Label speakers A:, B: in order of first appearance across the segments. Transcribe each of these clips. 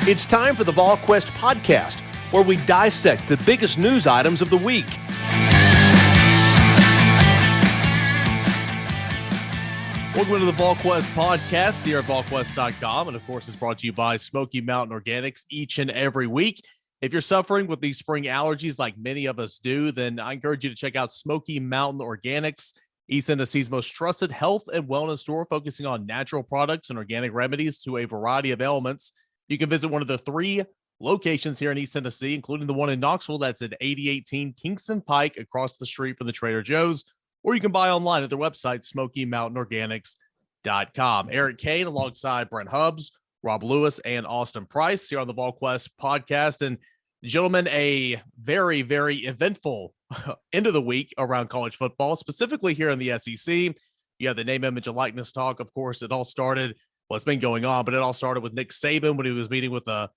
A: It's time for the Volquest podcast, where we dissect the biggest news items of the week. Welcome to the Volquest podcast here at Volquest.com. And of course, it's brought to you by Smoky Mountain Organics each and every week. If you're suffering with these spring allergies like many of us do, then I encourage you to check out Smoky Mountain Organics, East Tennessee's most trusted health and wellness store, focusing on natural products and organic remedies to a variety of ailments. You can visit one of the 3 locations here in East Tennessee, including the one in Knoxville that's at 8018 Kingston Pike across the street from the Trader Joe's, or you can buy online at their website, SmokyMountainOrganics.com. Eric Kane alongside Brent Hubbs, Rob Lewis, and Austin Price here on the Volquest podcast. And gentlemen, a very, very eventful end of the week around college football, specifically here in the SEC. You have the name, image, and likeness talk. Of course, it all started, well, it's been going on, but it all started with Nick Saban when he was meeting with a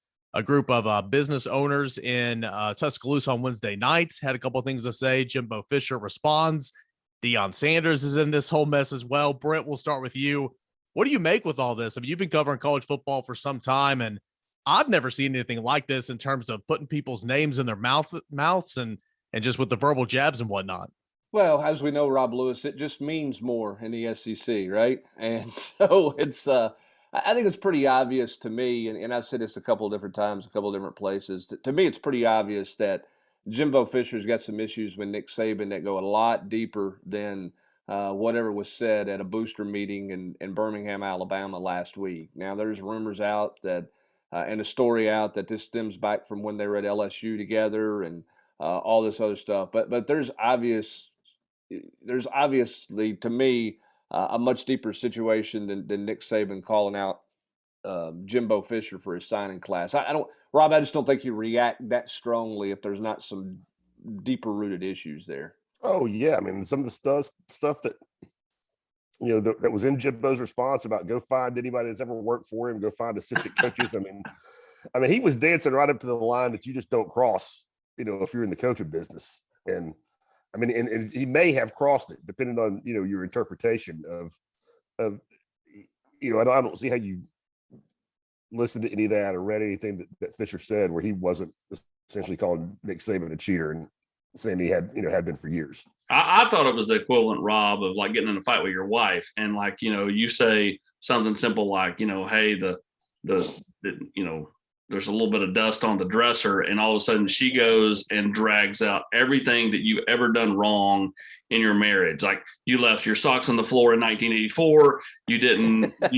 A: group of business owners in Tuscaloosa on Wednesday night. Had a couple of things to say. Jimbo Fisher responds. Deion Sanders is in this whole mess as well. Brent, we'll start with you. What do you make with all this? I mean, you've been covering college football for some time, and I've never seen anything like this in terms of putting people's names in their mouths and just with the verbal jabs and whatnot.
B: Well, as we know, Rob Lewis, it just means more in the SEC, right? And so it's, I think it's pretty obvious to me, and I've said this a couple of different times, a couple of different places. To me, it's pretty obvious that Jimbo Fisher's got some issues with Nick Saban that go a lot deeper than whatever was said at a booster meeting in Birmingham, Alabama last week. Now, there's rumors out that, and a story out that this stems back from when they were at LSU together and all this other stuff. But there's obviously, to me, a much deeper situation than Nick Saban calling out Jimbo Fisher for his signing class. Rob, I just don't think you react that strongly if there's not some deeper rooted issues there.
C: Oh yeah, I mean, some of the stuff that that was in Jimbo's response about go find anybody that's ever worked for him, go find assistant coaches. I mean, he was dancing right up to the line that you just don't cross, if you're in the coaching business. And I mean, and he may have crossed it depending on your interpretation of I don't see how you listened to any of that or read anything that Fisher said where he wasn't essentially calling Nick Saban a cheater and saying he had been for years.
D: I thought it was the equivalent, Rob, of like getting in a fight with your wife and like, you say something simple like, hey, there's a little bit of dust on the dresser, and all of a sudden she goes and drags out everything that you've ever done wrong in your marriage. Like you left your socks on the floor in 1984. You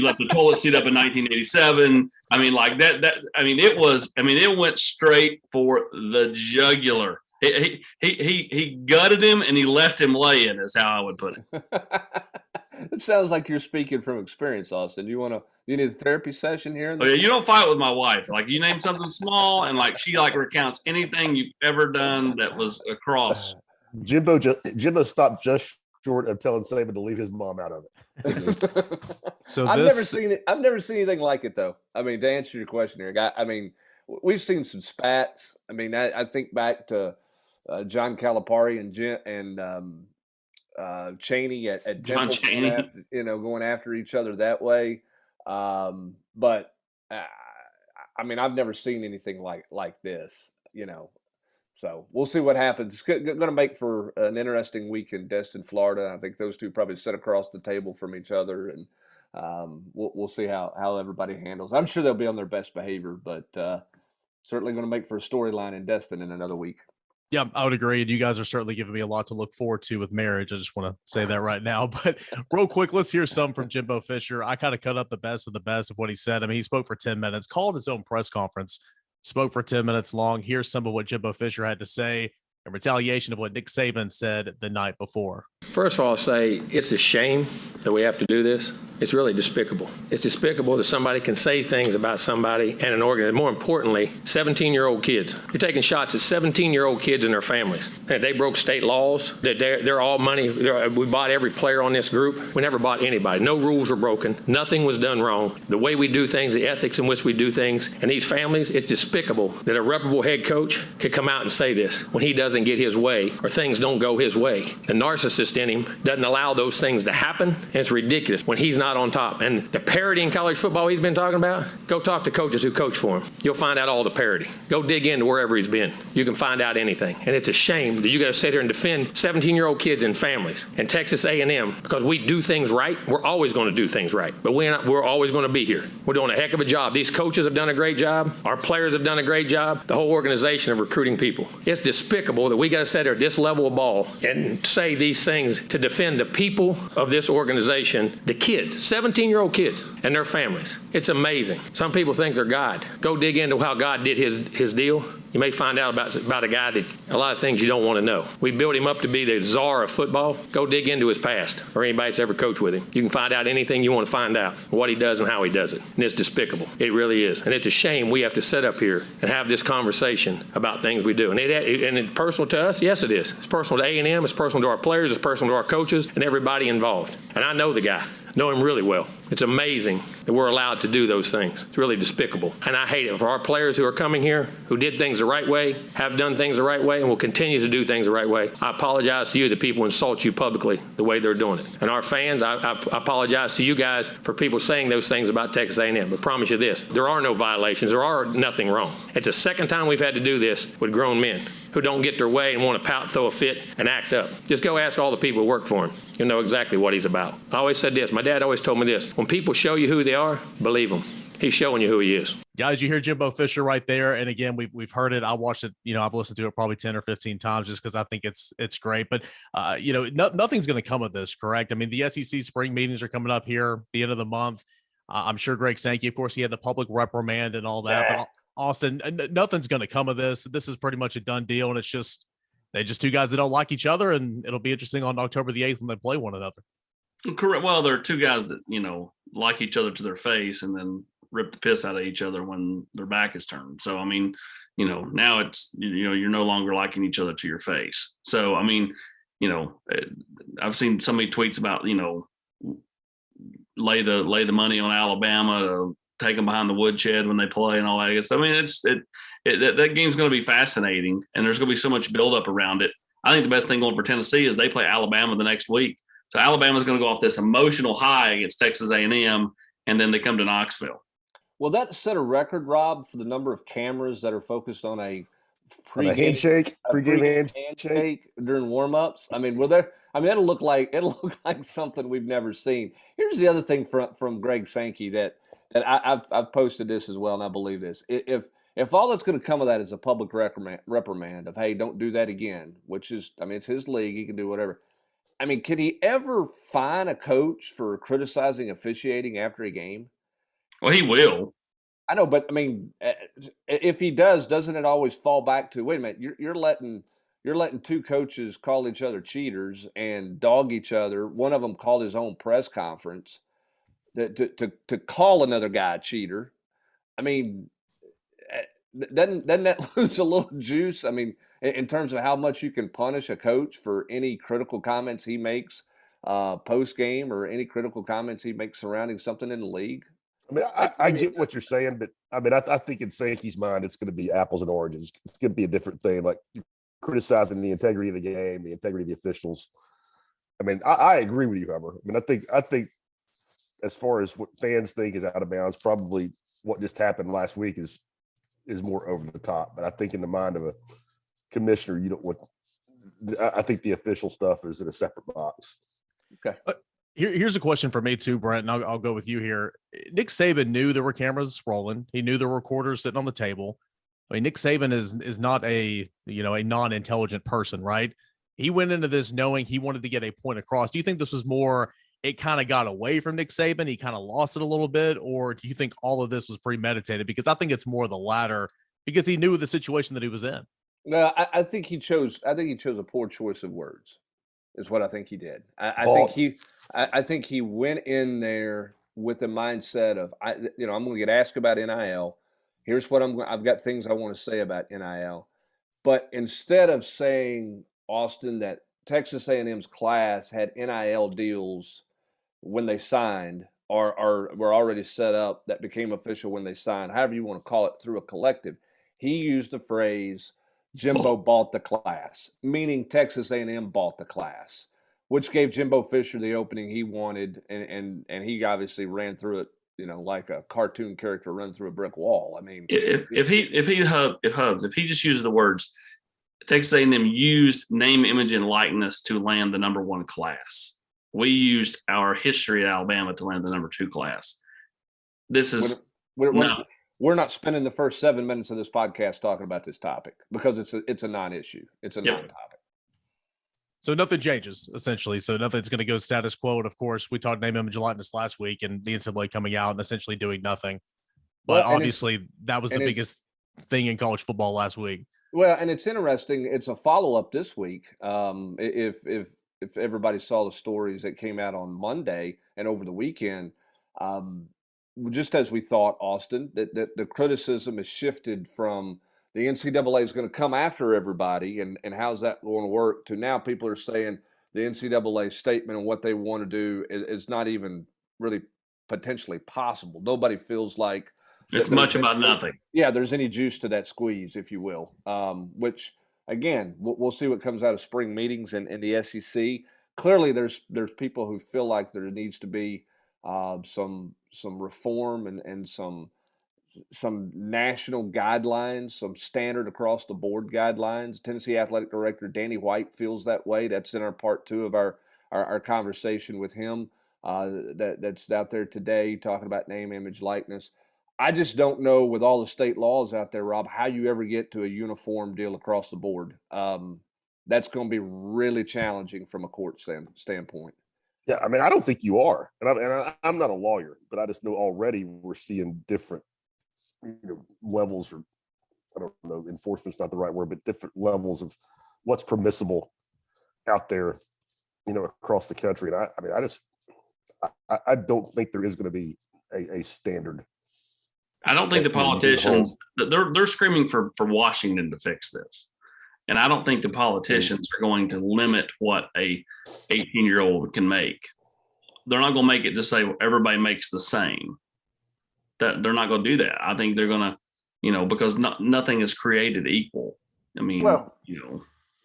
D: left the toilet seat up in 1987. I mean, like it went straight for the jugular. He gutted him and he left him laying, is how I would put it.
B: It sounds like you're speaking from experience, Austin. You need a therapy session here?
D: You don't fight with my wife. Like you name something small and like she like recounts anything you've ever done that was a cross.
C: Jimbo stopped just short of telling Saban to leave his mom out of it.
B: So I've never seen it. I've never seen anything like it though. I mean, to answer your question, Eric, we've seen some spats. I mean, I think back to John Calipari and Chaney at Temple, going after each other that way. But I've never seen anything like this, So we'll see what happens. It's going to make for an interesting week in Destin, Florida. I think those two probably sit across the table from each other, and we'll see how everybody handles. I'm sure they'll be on their best behavior, but certainly going to make for a storyline in Destin in another week.
A: Yeah, I would agree. And you guys are certainly giving me a lot to look forward to with marriage. I just want to say that right now. But real quick, let's hear some from Jimbo Fisher. I kind of cut up the best of the best of what he said. I mean, he spoke for 10 minutes, called his own press conference, spoke for 10 minutes long. Here's some of what Jimbo Fisher had to say in retaliation of what Nick Saban said the night before.
E: First of all, I'll say it's a shame that we have to do this. It's really despicable. It's despicable that somebody can say things about somebody and an organ. More importantly, 17-year-old kids. You're taking shots at 17-year-old kids and their families. And they broke state laws. That they're all money. We bought every player on this group. We never bought anybody. No rules were broken. Nothing was done wrong. The way we do things, the ethics in which we do things, and these families, it's despicable that a reputable head coach could come out and say this when he doesn't get his way or things don't go his way. The narcissist in him doesn't allow those things to happen, and it's ridiculous. When he's not not on top. And the parity in college football he's been talking about, go talk to coaches who coach for him. You'll find out all the parity. Go dig into wherever he's been. You can find out anything. And it's a shame that you got to sit here and defend 17-year-old kids and families. And Texas A&M, because we do things right, we're always going to do things right. But we're always going to be here. We're doing a heck of a job. These coaches have done a great job. Our players have done a great job. The whole organization of recruiting people. It's despicable that we got to sit here at this level of ball and say these things to defend the people of this organization, the kids, 17-year-old kids and their families. It's amazing. Some people think they're God. Go dig into how God did his deal. You may find out about a guy that a lot of things you don't want to know. We built him up to be the czar of football. Go dig into his past or anybody that's ever coached with him. You can find out anything you want to find out, what he does and how he does it. And it's despicable. It really is. And it's a shame we have to sit up here and have this conversation about things we do. And it's personal to us? Yes, it is. It's personal to A&M. It's personal to our players. It's personal to our coaches and everybody involved. And I know the guy. Know him really well. It's amazing that we're allowed to do those things. It's really despicable. And I hate it for our players who are coming here, who did things the right way, have done things the right way, and will continue to do things the right way. I apologize to you that people insult you publicly the way they're doing it. And our fans, I apologize to you guys for people saying those things about Texas A&M. But promise you this, there are no violations. There are nothing wrong. It's the second time we've had to do this with grown men who don't get their way and want to pout, throw a fit, and act up. Just go ask all the people who work for him. You'll know exactly what he's about. I always said this. My dad always told me this. When people show you who they are, believe them. He's showing you who he is.
A: Guys, you hear Jimbo Fisher right there. And again, we've heard it. I watched it. I've listened to it probably 10 or 15 times just because I think it's great. But, nothing's going to come of this, correct? I mean, the SEC spring meetings are coming up here at the end of the month. I'm sure Greg Sankey, of course, he had the public reprimand and all that. But Austin, nothing's going to come of this. This is pretty much a done deal. And it's just, they're just two guys that don't like each other. And it'll be interesting on October the 8th when they play one another.
D: Correct. Well, there are two guys that, like each other to their face and then rip the piss out of each other when their back is turned. So, I mean, now it's, you're no longer liking each other to your face. So, I mean, I've seen so many tweets about, lay the money on Alabama to take them behind the woodshed when they play and all that. So, I mean, that game's going to be fascinating and there's going to be so much buildup around it. I think the best thing going for Tennessee is they play Alabama the next week. So Alabama's going to go off this emotional high against Texas A&M, and then they come to Knoxville.
B: Will that set a record, Rob, for the number of cameras that are focused on a pregame handshake during warmups? I mean, that'll look like something we've never seen. Here's the other thing from Greg Sankey that I've posted this as well, and I believe this. If all that's going to come of that is a public reprimand of, hey, don't do that again, which is, I mean, it's his league, he can do whatever. I mean, could he ever fine a coach for criticizing officiating after a game?
D: Well, he will.
B: I know, but I mean, if he does, doesn't it always fall back to, wait a minute, you're letting two coaches call each other cheaters and dog each other. One of them called his own press conference to call another guy a cheater. I mean, doesn't that lose a little juice? I mean, in terms of how much you can punish a coach for any critical comments he makes post game or any critical comments he makes surrounding something in the league.
C: I mean, I get what you're saying, but I mean, I think in Sankey's mind, it's going to be apples and oranges. It's going to be a different thing, like criticizing the integrity of the game, the integrity of the officials. I mean, I agree with you, Hoover. I mean, I think as far as what fans think is out of bounds, probably what just happened last week is more over the top. But I think in the mind of a commissioner, you don't want. I think the official stuff is in a separate box.
B: Okay.
A: Here's a question for me too, Brent, and I'll go with you here. Nick Saban knew there were cameras rolling. He knew there were recorders sitting on the table. I mean, Nick Saban is not a non-intelligent person, right? He went into this knowing he wanted to get a point across. Do you think this was more, it kind of got away from Nick Saban, he kind of lost it a little bit, or do you think all of this was premeditated? Because I think it's more the latter, because he knew the situation that he was in.
B: No, I think he chose a poor choice of words. Is what I think he did. I think he went in there with the mindset of, I'm going to get asked about NIL. Here's what I've got things I want to say about NIL. But instead of saying, Austin, that Texas A&M's class had NIL deals when they signed or were already set up that became official when they signed, however you want to call it, through a collective, he used the phrase, Jimbo bought the class, meaning Texas A&M bought the class. which gave Jimbo Fisher the opening he wanted, and he obviously ran through it, like a cartoon character run through a brick wall. I mean,
D: if he just uses the words, Texas A&M used name, image, and likeness to land the number 1 class. We used our history at Alabama to land the number 2 class. This is
B: we're not spending the first 7 minutes of this podcast talking about this topic because it's a non-issue. It's a non-topic.
A: So nothing changes essentially. So nothing's going to go status quo. And of course, we talked name, image, and likeness last week, and the NCAA coming out and essentially doing nothing. But obviously, that was the biggest thing in college football last week.
B: Well, and it's interesting. It's a follow-up this week. If everybody saw the stories that came out on Monday and over the weekend, just as we thought, Austin, that the criticism has shifted from the NCAA is going to come after everybody, and how's that going to work, to now people are saying the NCAA statement and what they want to do is not even really potentially possible. Nobody feels like
D: it's much about nothing.
B: Yeah, there's any juice to that squeeze, if you will, which, again, we'll see what comes out of spring meetings in the SEC. Clearly, there's people who feel like there needs to be some reform and some national guidelines, some standard across the board guidelines. Tennessee Athletic Director Danny White feels that way. That's in our part 2 of our conversation with him that's out there today, talking about name, image, likeness. I just don't know, with all the state laws out there, Rob, how you ever get to a uniform deal across the board. That's going to be really challenging from a court standpoint.
C: Yeah, I mean, I don't think you are, and I'm not a lawyer, but I just know already we're seeing different, levels, or I don't know, enforcement's not the right word, but different levels of what's permissible out there, across the country. And I don't think there is going to be a standard.
D: I don't think the politicians, they're screaming for Washington to fix this. And I don't think the politicians are going to limit what a 18-year-old can make. They're not going to make it just say everybody makes the same. That they're not going to do that. I think they're going to, because nothing is created equal. I mean,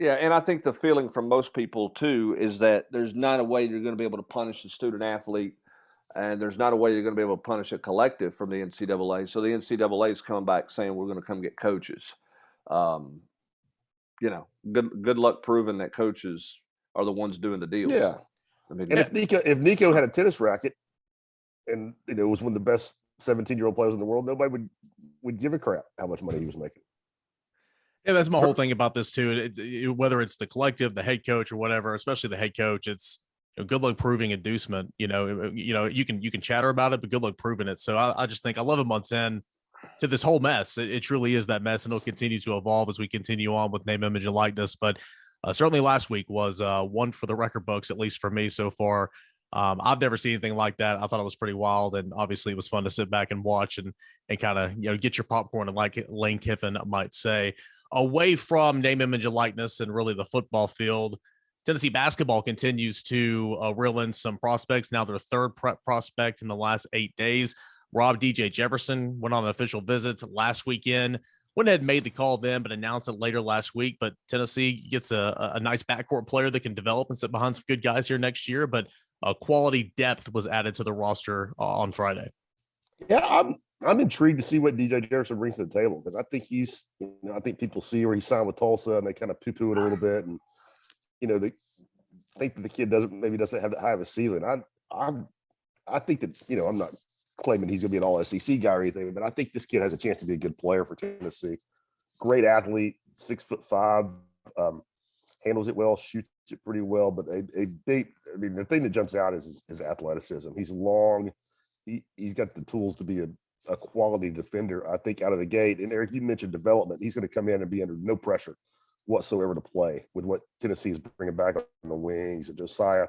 B: Yeah, and I think the feeling from most people too is that there's not a way you're going to be able to punish a student athlete, and there's not a way you're going to be able to punish a collective from the NCAA. So the NCAA is coming back saying we're going to come get coaches. Good luck proving that coaches are the ones doing the deals.
C: Yeah, I mean, and if Nico had a tennis racket, and was one of the best 17-year-old players in the world, nobody would give a crap how much money he was making.
A: Yeah, that's my whole thing about this too. Whether it's the collective, the head coach, or whatever, especially the head coach, it's good luck proving inducement. You can chatter about it, but good luck proving it. So I just think 11 months in to this whole mess, it truly is that mess, and it'll continue to evolve as we continue on with name, image, and likeness. But certainly last week was one for the record books, at least for me so far. I've never seen anything like that. I thought it was pretty wild, and obviously it was fun to sit back and watch and kind of get your popcorn, and like Lane Kiffin might say. Away from name, image, and likeness and really the football field, Tennessee basketball continues to reel in some prospects. Now their third prospect in the last 8 days. Rob, DJ Jefferson went on an official visit last weekend. Went ahead and made the call then, but announced it later last week. But Tennessee gets a nice backcourt player that can develop and sit behind some good guys here next year. But quality depth was added to the roster on Friday.
C: Yeah, I'm intrigued to see what DJ Jefferson brings to the table, because I think I think people see where he signed with Tulsa and they kind of poo-poo it a little bit, and they think that the kid doesn't have that high of a ceiling. I think that I'm not claiming he's going to be an all SEC guy or anything, but I think this kid has a chance to be a good player for Tennessee. Great athlete, 6'5", handles it well, shoots it pretty well, but the thing that jumps out is his athleticism. He's long. He's got the tools to be a quality defender, I think, out of the gate. And Eric, you mentioned development. He's going to come in and be under no pressure whatsoever to play with what Tennessee is bringing back on the wings, and Josiah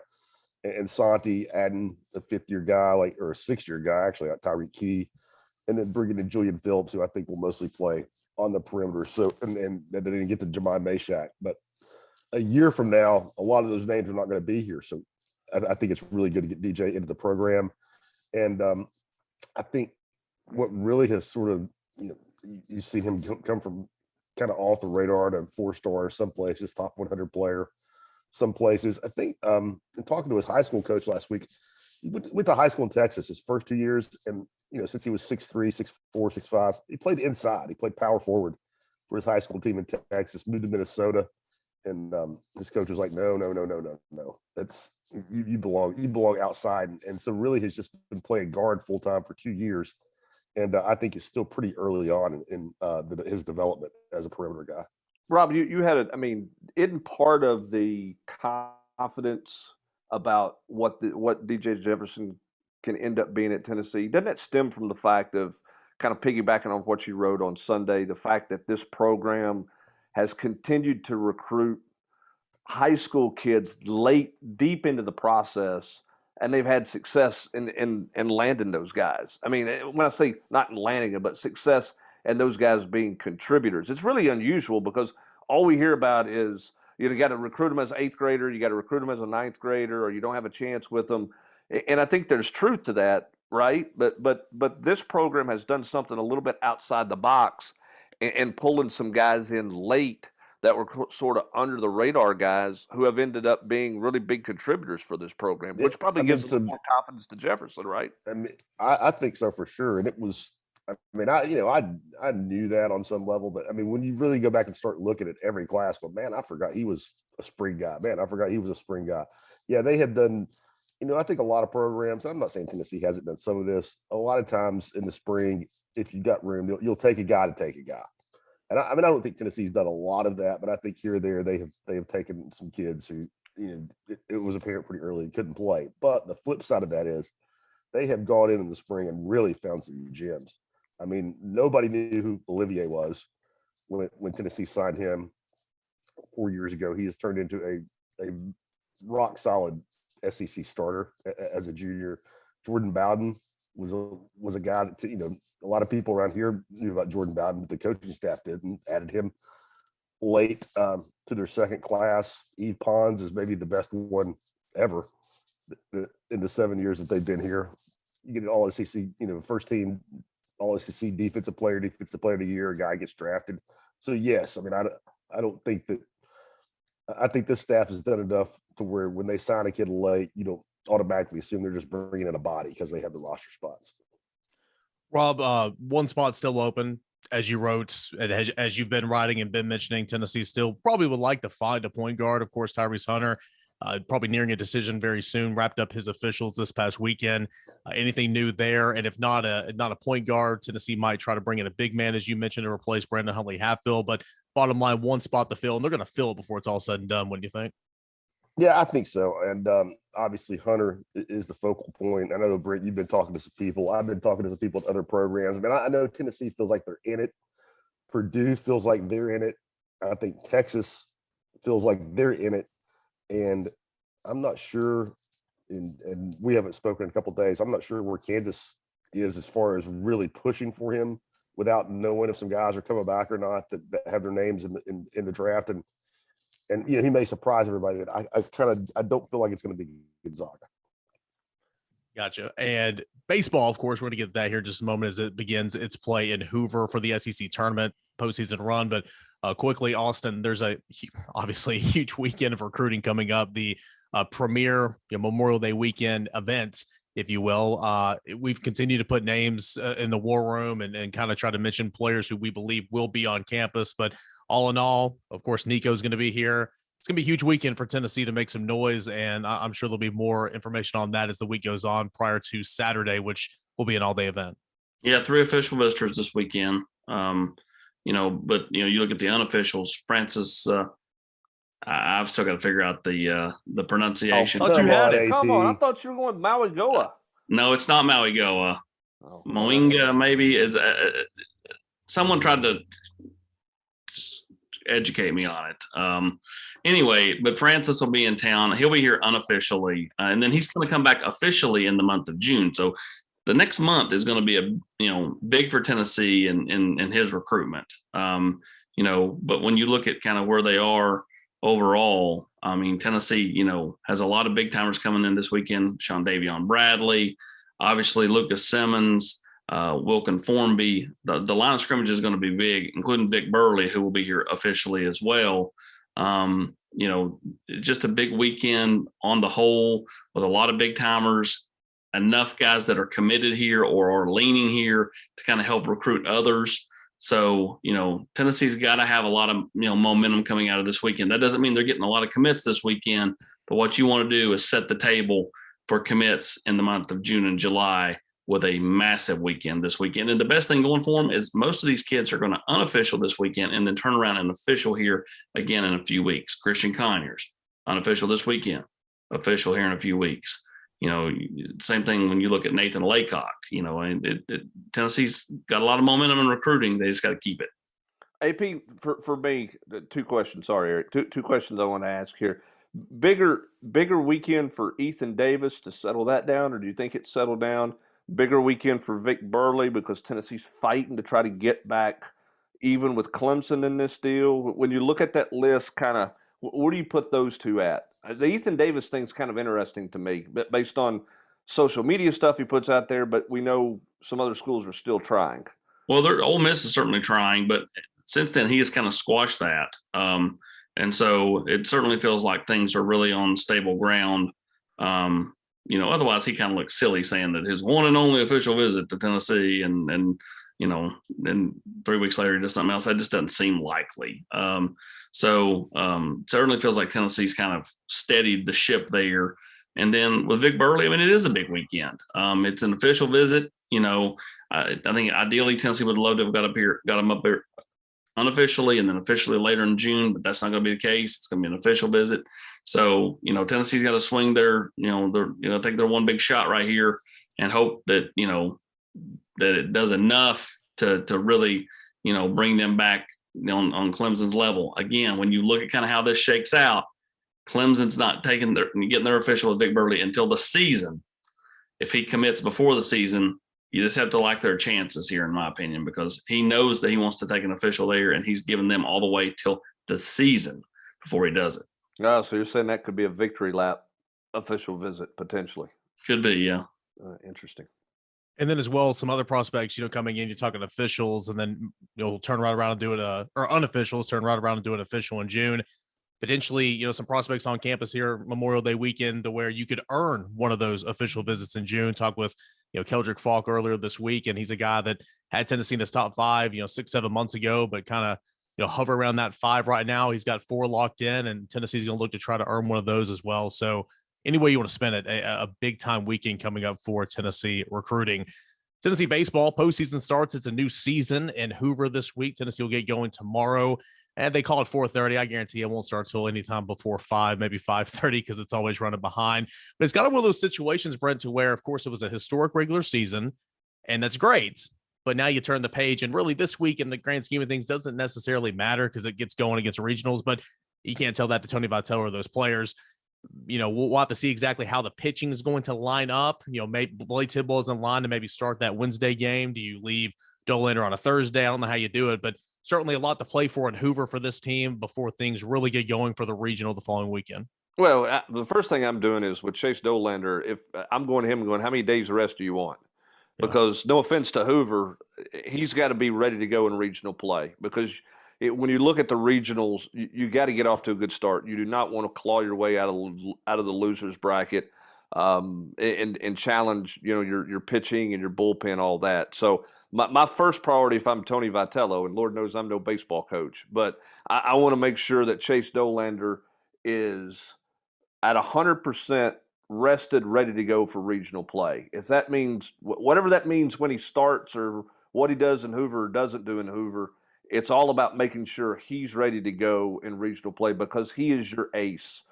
C: and Santi adding a fifth-year guy, or a sixth-year guy, actually, like Tyreek Key, and then bringing in Julian Phillips, who I think will mostly play on the perimeter. So, and they didn't get to Jemai Meshack. But a year from now, a lot of those names are not going to be here. So I think it's really good to get DJ into the program. And I think what really has sort of, you've seen him come from kind of off the radar to 4-star some places, top 100 player, some places. I think in talking to his high school coach last week, he went to high school in Texas his first 2 years, and since he was 6'3", 6'4", 6'5", he played inside. He played power forward for his high school team in Texas. Moved to Minnesota, and his coach was like, no. That's you belong outside, and so really has just been playing guard full time for 2 years, and I think it's still pretty early on in his development as a perimeter guy.
B: Rob, you had isn't part of the confidence about what DJ Jefferson can end up being at Tennessee? Doesn't that stem from the fact of, kind of piggybacking on what you wrote on Sunday, the fact that this program has continued to recruit high school kids deep into the process, and they've had success in landing those guys? I mean, when I say not in landing them, but success and those guys being contributors. It's really unusual because all we hear about is you got to recruit them as an 8th grader, you got to recruit them as a 9th grader, or you don't have a chance with them. And I think there's truth to that, right? But this program has done something a little bit outside the box and pulling some guys in late that were sort of under the radar guys who have ended up being really big contributors for this program, which probably gives some more confidence to Jefferson, right?
C: I mean, I think so for sure. And it was, I mean, I knew that on some level, but I mean, when you really go back and start looking at every class, well, man, I forgot he was a spring guy. Man, I forgot he was a spring guy. Yeah, they have done, I think a lot of programs, I'm not saying Tennessee hasn't done some of this, a lot of times in the spring, if you got room, you'll take a guy to take a guy. And I don't think Tennessee's done a lot of that, but I think here or there they have taken some kids who, it was apparent pretty early couldn't play. But the flip side of that is they have gone in the spring and really found some gems. I mean, nobody knew who Olivier was when Tennessee signed him 4 years ago. He has turned into a rock solid SEC starter as a junior. Jordan Bowden was a guy that a lot of people around here knew about Jordan Bowden, but the coaching staff didn't. Added him late to their second class. Eve Pons is maybe the best one ever in the 7 years that they've been here. You get an all SEC, first team all SEC defensive player of the year. A guy gets drafted. So yes, I mean, I don't think that. I think this staff has done enough to where when they sign a kid late, you don't automatically assume they're just bringing in a body because they have the roster spots.
A: Rob, one spot still open, as you wrote, and as you've been writing and been mentioning, Tennessee still probably would like to find a point guard. Of course, Tyrese Hunter, probably nearing a decision very soon, wrapped up his officials this past weekend. Anything new there? And if not a point guard, Tennessee might try to bring in a big man, as you mentioned, to replace Brandon Huntley-Hatfield. But bottom line, one spot to fill, and they're going to fill it before it's all said and done. What do you think?
C: Yeah, I think so. And obviously Hunter is the focal point. I know, Brent, you've been talking to some people. I've been talking to some people at other programs. I mean, I know Tennessee feels like they're in it. Purdue feels like they're in it. I think Texas feels like they're in it. And I'm not sure, and we haven't spoken in a couple of days, I'm not sure where Kansas is as far as really pushing for him without knowing if some guys are coming back or not that have their names in the draft. And he may surprise everybody, but I don't feel like it's going to be Gonzaga.
A: Gotcha. And baseball, of course, we're going to get to that here in just a moment as it begins its play in Hoover for the SEC tournament postseason run. But quickly, Austin, there's obviously a huge weekend of recruiting coming up. The premier Memorial Day weekend events, if you will. We've continued to put names in the war room and kind of try to mention players who we believe will be on campus. But all in all, of course, Nico's going to be here. It's going to be a huge weekend for Tennessee to make some noise, and I'm sure there'll be more information on that as the week goes on prior to Saturday, which will be an all-day event.
D: Yeah, 3 official visitors this weekend. But you look at the unofficials. Francis, I've still got to figure out the pronunciation.
A: Oh, you had it.
B: Come on, I thought you were going Maui Goa.
D: No, it's not Maui Goa.
B: Oh,
D: Moinga maybe is. Someone tried to educate me on it. Anyway, but Francis will be in town. He'll be here unofficially, and then he's going to come back officially in the month of June. So the next month is going to be big for Tennessee in his recruitment. But when you look at kind of where they are overall, I mean, Tennessee, has a lot of big timers coming in this weekend. Sean Davion Bradley, obviously Lucas Simmons, Wilkin Formby. The line of scrimmage is going to be big, including Vic Burley, who will be here officially as well. just a big weekend on the whole with a lot of big timers, enough guys that are committed here or are leaning here to kind of help recruit others. So, Tennessee's got to have a lot of, momentum coming out of this weekend. That doesn't mean they're getting a lot of commits this weekend, but what you want to do is set the table for commits in the month of June and July with a massive weekend this weekend. And the best thing going for them is most of these kids are going to unofficial this weekend and then turn around and official here again in a few weeks. Christian Conyers, unofficial this weekend, official here in a few weeks. Same thing when you look at Nathan Laycock, Tennessee's got a lot of momentum in recruiting. They just got to keep it.
B: AP, for me, two questions. Sorry, Eric. Two questions I want to ask here. Bigger weekend for Ethan Davis to settle that down, or do you think it's settled down? Bigger weekend for Vic Burley because Tennessee's fighting to try to get back even with Clemson in this deal. When you look at that list, kind of, where do you put those two at? The Ethan Davis thing's kind of interesting to me, based on social media stuff he puts out there, but we know some other schools are still trying.
D: Well, Ole Miss is certainly trying, but since then he has kind of squashed that. And so it certainly feels like things are really on stable ground. Otherwise he kind of looks silly saying that his one and only official visit to Tennessee and then 3 weeks later he does something else. That just doesn't seem likely. Certainly feels like Tennessee's kind of steadied the ship there. And then with Vic Burley, it is a big weekend. It's an official visit. I think ideally Tennessee would love to have got him up here unofficially and then officially later in June, but that's not going to be the case. It's going to be an official visit. So, Tennessee's got to swing take their one big shot right here and hope that, that it does enough to really, bring them back on Clemson's level. Again, when you look at kind of how this shakes out, Clemson's not getting their official with Vic Burley until the season. If he commits before the season, you just have to like their chances here, in my opinion, because he knows that he wants to take an official there, and he's given them all the way till the season before he does it.
B: Oh, so you're saying that could be a victory lap official visit potentially?
D: Could be, yeah.
B: Interesting.
A: And then as well, some other prospects, coming in, you're talking officials, and then you'll turn right around and do it, or unofficials, turn right around and do an official in June. Potentially, some prospects on campus here Memorial Day weekend to where you could earn one of those official visits in June. Talk with, Keldrick Falk earlier this week, and he's a guy that had Tennessee in his top 5, 6-7 months ago, but kind of, hover around that 5 right now. He's got 4 locked in, and Tennessee's going to look to try to earn one of those as well. So any way you want to spend it, a big time weekend coming up for Tennessee recruiting. Tennessee baseball postseason starts. It's a new season in Hoover this week. Tennessee will get going tomorrow, and they call it 4:30. I guarantee it won't start till anytime before 5, maybe 5:30, because it's always running behind. But it's got one of those situations, Brent, to where, of course, it was a historic regular season, and that's great. But now you turn the page, and really this week in the grand scheme of things doesn't necessarily matter because it gets going against regionals, but you can't tell that to Tony Vitello or those players. We'll have to see exactly how the pitching is going to line up. Maybe Blake Tidwell is in line to maybe start that Wednesday game. Do you leave Dollander on a Thursday? I don't know how you do it, but certainly a lot to play for in Hoover for this team before things really get going for the regional the following weekend.
B: Well, the first thing I'm doing is with Chase Dollander, if I'm going to him going, how many days rest do you want? Because no offense to Hoover, he's got to be ready to go in regional play because when you look at the regionals, you got to get off to a good start. You do not want to claw your way out of the losers bracket and challenge your pitching and your bullpen, all that. So my first priority, if I'm Tony Vitello, and Lord knows I'm no baseball coach, but I want to make sure that Chase Dollander is at 100% rested, ready to go for regional play. If that means whatever that means when he starts or what he does in Hoover or doesn't do in Hoover, it's all about making sure he's ready to go in regional play because he is your ace.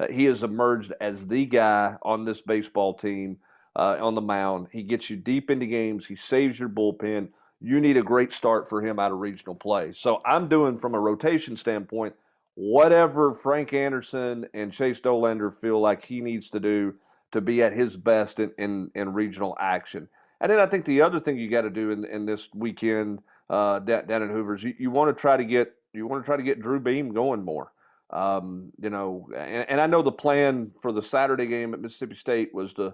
B: He has emerged as the guy on this baseball team on the mound. He gets you deep into games. He saves your bullpen. You need a great start for him out of regional play. So I'm doing, from a rotation standpoint, whatever Frank Anderson and Chase Dollander feel like he needs to do to be at his best in regional action. And then I think the other thing you got to do in this weekend down in Hoover is you want to try to get Drew Beam going more. And I know the plan for the Saturday game at Mississippi State was to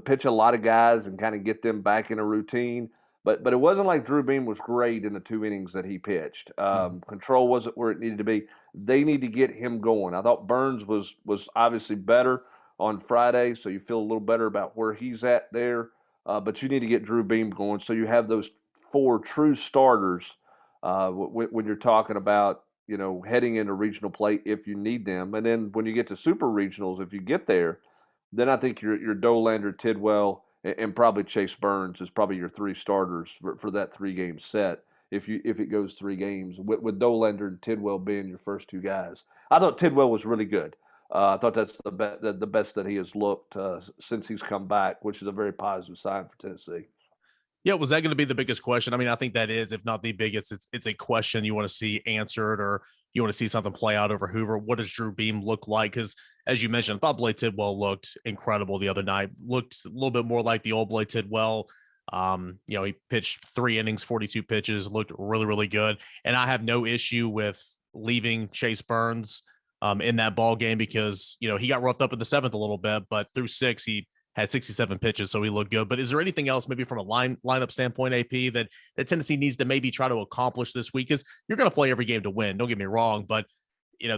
B: pitch a lot of guys and kind of get them back in a routine. but it wasn't like Drew Beam was great in the 2 innings that he pitched. Control wasn't where it needed to be. They need to get him going. I thought Burns was obviously better on Friday, so you feel a little better about where he's at there. But you need to get Drew Beam going, so you have those 4 true starters when you're talking about, heading into regional play if you need them. And then when you get to super regionals, if you get there, then I think your Dolander, Tidwell, and probably Chase Burns is probably your 3 starters for that 3-game set. If it goes 3 games, with Dolander and Tidwell being your first 2 guys. I thought Tidwell was really good. I thought that's the best that he has looked since he's come back, which is a very positive sign for Tennessee.
A: Yeah, was that going to be the biggest question? I mean, I think that is, if not the biggest, it's a question you want to see answered, or you want to see something play out over Hoover. What does Drew Beam look like? Because as you mentioned, I thought Blake Tidwell looked incredible the other night. Looked a little bit more like the old Blake Tidwell. He pitched 3 innings, 42 pitches, looked really, really good. And I have no issue with leaving Chase Burns in that ball game because, he got roughed up in the 7th a little bit, but through 6, he had 67 pitches, so he looked good. But is there anything else, maybe from a lineup standpoint, AP, that Tennessee needs to maybe try to accomplish this week? Because you're going to play every game to win. Don't get me wrong, but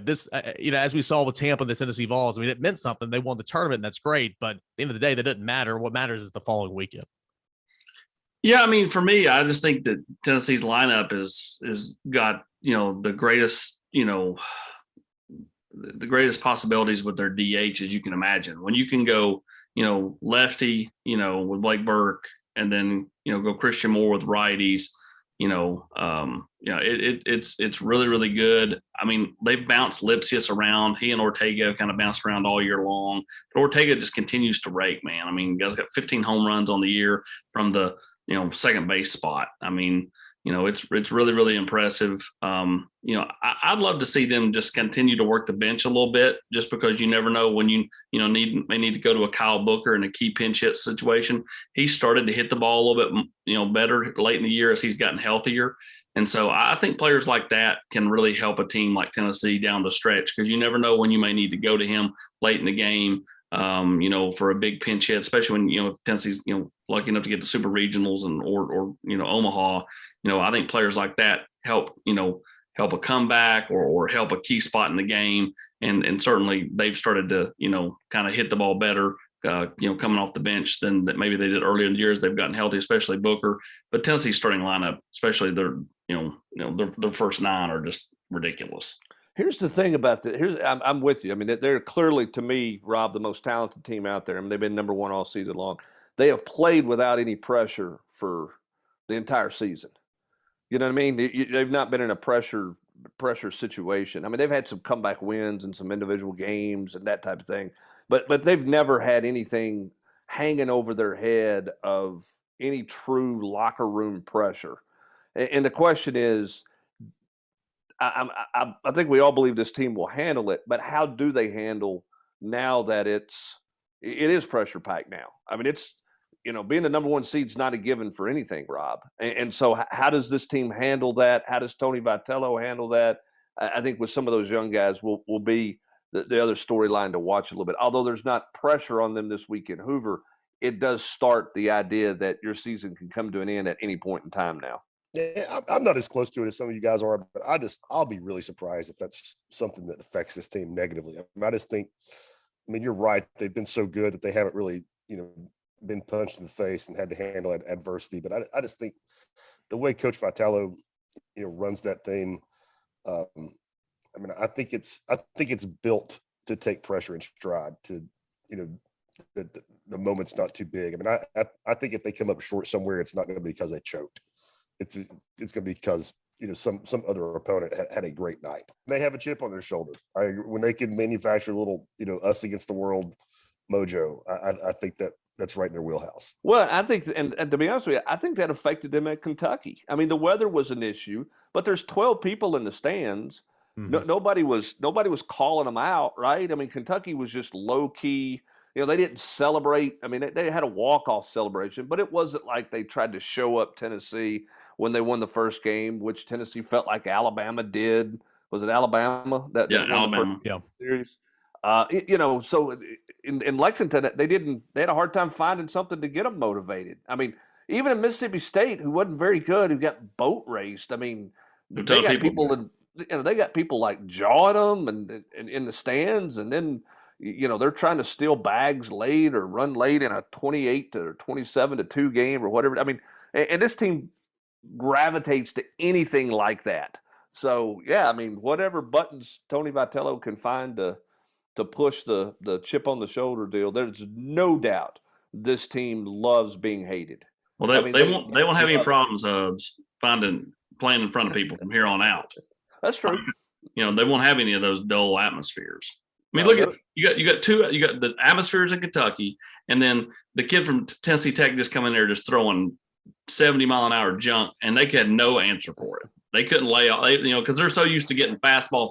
A: this, as we saw with Tampa, the Tennessee Vols, I mean, it meant something. They won the tournament, and that's great. But at the end of the day, that doesn't matter. What matters is the following weekend.
D: Yeah, I mean, for me, I just think that Tennessee's lineup is got the greatest the greatest possibilities with their DH as you can imagine. When you can go lefty, with Blake Burke, and then, go Christian Moore with righties, it's really, really good. I mean, they've bounced Lipsius around. He and Ortega have kind of bounced around all year long, but Ortega just continues to rake, man. I mean, guys got 15 home runs on the year from the, second base spot. I mean, it's really, really impressive. I'd love to see them just continue to work the bench a little bit, just because you never know when you may need to go to a Kyle Booker in a key pinch hit situation. He started to hit the ball a little bit, better late in the year as he's gotten healthier. And so I think players like that can really help a team like Tennessee down the stretch, because you never know when you may need to go to him late in the game, for a big pinch hit, especially when, if Tennessee's, lucky enough to get to super regionals or Omaha. I think players like that help a comeback or help a key spot in the game. And certainly they've started to, kind of hit the ball better, coming off the bench than that maybe they did earlier in the year as they've gotten healthy, especially Booker. But Tennessee's starting lineup, especially their first 9 are just ridiculous.
B: Here's the thing about that. I'm with you. I mean, they're clearly, to me, Rob, the most talented team out there. I mean, they've been number 1 all season long. They have played without any pressure for the entire season. You know what I mean? They've not been in a pressure situation. I mean, they've had some comeback wins and some individual games and that type of thing, but they've never had anything hanging over their head of any true locker room pressure. And the question is, I think we all believe this team will handle it, but how do they handle now that it is pressure packed now? I mean, it's, being the number 1 seed is not a given for anything, Rob. And so how does this team handle that? How does Tony Vitello handle that? I think with some of those young guys will be the other storyline to watch a little bit. Although there's not pressure on them this week in Hoover, it does start the idea that your season can come to an end at any point in time now.
C: Yeah, I'm not as close to it as some of you guys are, but I'll be really surprised if that's something that affects this team negatively. I just think, you're right. They've been so good that they haven't really, been punched in the face and had to handle adversity. But I just think the way Coach Vitello, runs that thing, I think it's built to take pressure in stride. To, the moment's not too big. I think if they come up short somewhere, it's not going to be because they choked. It's going to be because some other opponent had a great night. They have a chip on their shoulder. When they can manufacture a little us against the world mojo, I think that's right in their wheelhouse.
B: Well, I think, and to be honest with you, I think that affected them at Kentucky. I mean, the weather was an issue, but there's 12 people in the stands. Mm-hmm. Nobody was calling them out, right? I mean, Kentucky was just low key. They didn't celebrate. I mean, they had a walk-off celebration, but it wasn't like they tried to show up Tennessee when they won the first game, which Tennessee felt like Alabama did. Was it Alabama that won
D: Alabama.
B: the first series? So in Lexington, they had a hard time finding something to get them motivated. I mean, even in Mississippi State, who wasn't very good, who got boat raced. I mean, they got people they got people like jawing them and in the stands, and then they're trying to steal bags late or run late in a 28 to 27 to 2 game or whatever. I mean, and this team gravitates to anything like that. So yeah, I mean, whatever buttons Tony Vitello can find to push the chip on the shoulder deal, there's no doubt this team loves being hated.
D: Well, they won't have any problems playing in front of people from here on out.
B: That's true.
D: They won't have any of those dull atmospheres. I mean, look at you got the atmospheres in Kentucky, and then the kid from Tennessee Tech just coming there just throwing 70-mile-an-hour junk, and they had no answer for it. They couldn't lay out, because they're so used to getting fastball.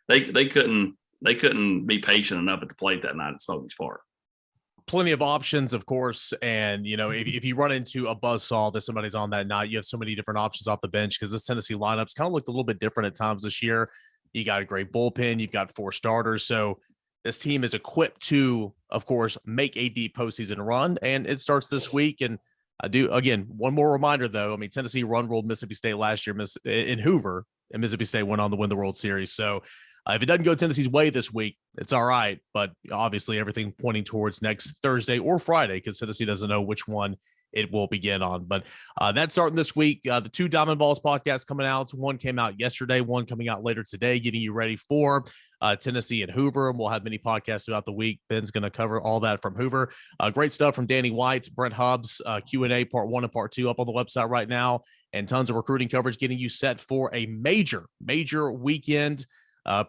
D: They couldn't be patient enough at the plate that night at Smokies Park.
A: Plenty of options, of course. And, if you run into a buzzsaw that somebody's on that night, you have so many different options off the bench because this Tennessee lineup's kind of looked a little bit different at times this year. You got a great bullpen. You've got 4 starters. So this team is equipped to, of course, make a deep postseason run. And it starts this week. And I do, again, one more reminder, though. I mean, Tennessee run-rolled Mississippi State last year in Hoover, and Mississippi State went on to win the World Series. So if it doesn't go Tennessee's way this week, it's all right. But obviously everything pointing towards next Thursday or Friday because Tennessee doesn't know which one it will begin on. But that's starting this week. The 2 Diamond Balls podcasts coming out. One came out yesterday, one coming out later today, getting you ready for Tennessee and Hoover. And we'll have many podcasts throughout the week. Ben's going to cover all that from Hoover. Great stuff from Danny White, Brent Hubbs, Q&A part 1 and part 2 up on the website right now. And tons of recruiting coverage getting you set for a major weekend.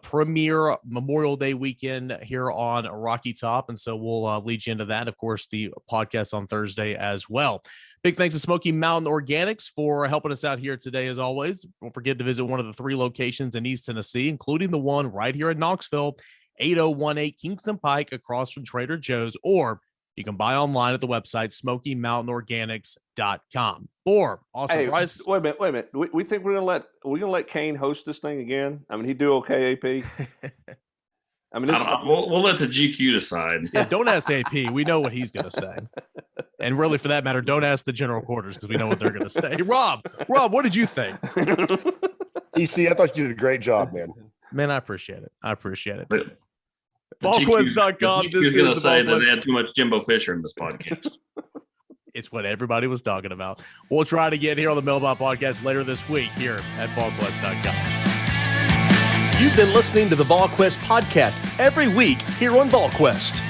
A: Premier Memorial Day weekend here on Rocky Top. And so we'll lead you into that. Of course, the podcast on Thursday as well. Big thanks to Smoky Mountain Organics for helping us out here today, as always. Don't forget to visit one of the 3 locations in East Tennessee, including the one right here in Knoxville, 8018 Kingston Pike, across from Trader Joe's, or you can buy online at the website SmokyMountainOrganics.com. For Austin Price.
B: Wait a minute. We think we're gonna let Kane host this thing again? I mean, he'd do okay, AP. I mean,
D: we'll let the GQ decide.
A: Yeah, don't ask AP. We know what he's gonna say. And really, for that matter, don't ask the general quarters because we know what they're gonna say. Rob, what did you think?
C: EC, I thought you did a great job, man.
A: Man, I appreciate it.
D: But
A: Volquest.com. This is the
D: Volquest. They had too much Jimbo Fisher in this podcast.
A: It's what everybody was talking about. We'll try to get here on the Mailbot Podcast later this week here at Volquest.com.
F: You've been listening to the Volquest Podcast every week here on Volquest.